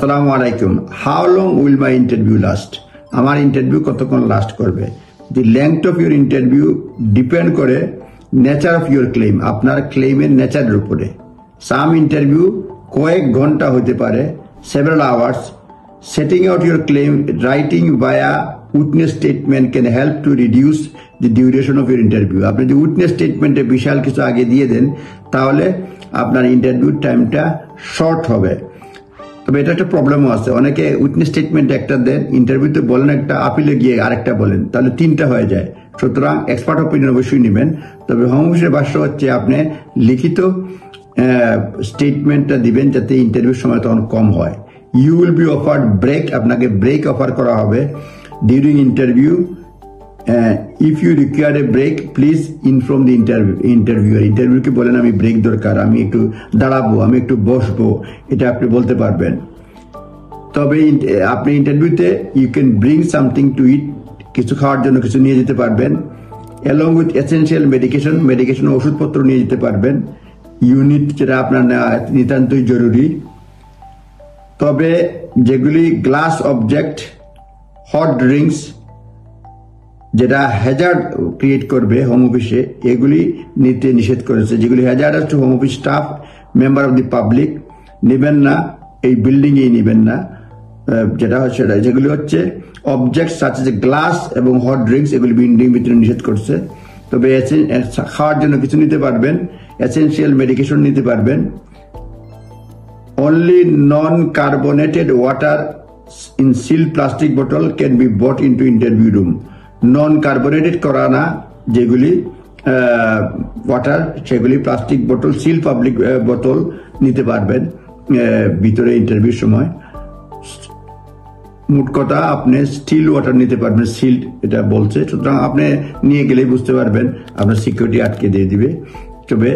আসসালামু আলাইকুম। How long will my interview last? আমার ইন্টারভিউ কতক্ষণ লাস্ট করবে? The length of your interview depend করে নেচার অফ ইউর ক্লেম, আপনার ক্লেমের নেচারের উপরে। সাম ইন্টারভিউ কয়েক ঘন্টা হতে পারে, several hours. Setting out your claim writing via witness statement can help to reduce the duration of your interview. আপনি যদি উইটনেস স্টেটমেন্টে বিশাল কিছু আগে দিয়ে দেন তাহলে আপনার ইন্টারভিউ টাইমটা শর্ট হবে। তবে এটা একটা প্রবলেমও আছে, অনেকে উইটনেস স্টেটমেন্ট একটা দেন, ইন্টারভিউতে বলেন একটা, আপিলে গিয়ে আরেকটা বলেন, তাহলে তিনটা হয়ে যায়। সুতরাং এক্সপার্ট অপিনিয়ন অবশ্যই নেবেন। তবে হোম অফিসের ভাষ্য হচ্ছে আপনি লিখিত স্টেটমেন্টটা দিবেন যাতে ইন্টারভিউর সময় তখন কম হয়। You will be offered break, আপনাকে ব্রেক অফার করা হবে during interview. If you require a break please inform the interviewer. ইন্টারভিউকে বলেন আমি ব্রেক দরকার, আমি একটু দাঁড়াবো, আমি একটু বসবো, এটা আপনি বলতে পারবেন। তবে আপনি ইন্টারভিউতে you can bring something to eat, কিছু খাওয়ার জন্য কিছু নিয়ে যেতে পারবেন। অ্যালং উইথ এসেনশিয়াল মেডিকেশন ওষুধপত্র নিয়ে যেতে পারবেন, ইউনিট যেটা আপনার নিতান্তই জরুরি। তবে যেগুলি গ্লাস অবজেক্ট, হট ড্রিঙ্কস যেটা হ্যাজার্ড ক্রিয়েট করবে হোম অফিসে, এগুলি নিতে নিষেধ করেছে। যেগুলি hazardous to home office staff, member of the public নেবেন না, এই বিল্ডিংয়েই নেবেন না। যেটা হচ্ছে যেগুলি হচ্ছে অবজেক্ট সাচ এজ গ্লাস এবং হট ড্রিঙ্কস, এগুলি বিল্ডিং ভিতরে নিষেধ করছে। তবে খাওয়ার জন্য কিছু নিতে পারবেন, এসেনশিয়াল মেডিকেশন নিতে পারবেন। Only non carbonated water in seal plastic bottle can be brought into interview room. Non carbonated করা না যেগুলি ওয়াটার, সেগুলি প্লাস্টিক বোতল, সিল পাবলিক বোতল নিতে পারবেন ভিতরে ইন্টারভিউর সময়। মোট কথা আপনি স্টিল ওয়াটার নিতে পারবেন, সিল এটা বলছে। সুতরাং আপনি নিয়ে গেলেই বুঝতে পারবেন আপনার সিকিউরিটি আটকে দিয়ে দিবে। তবে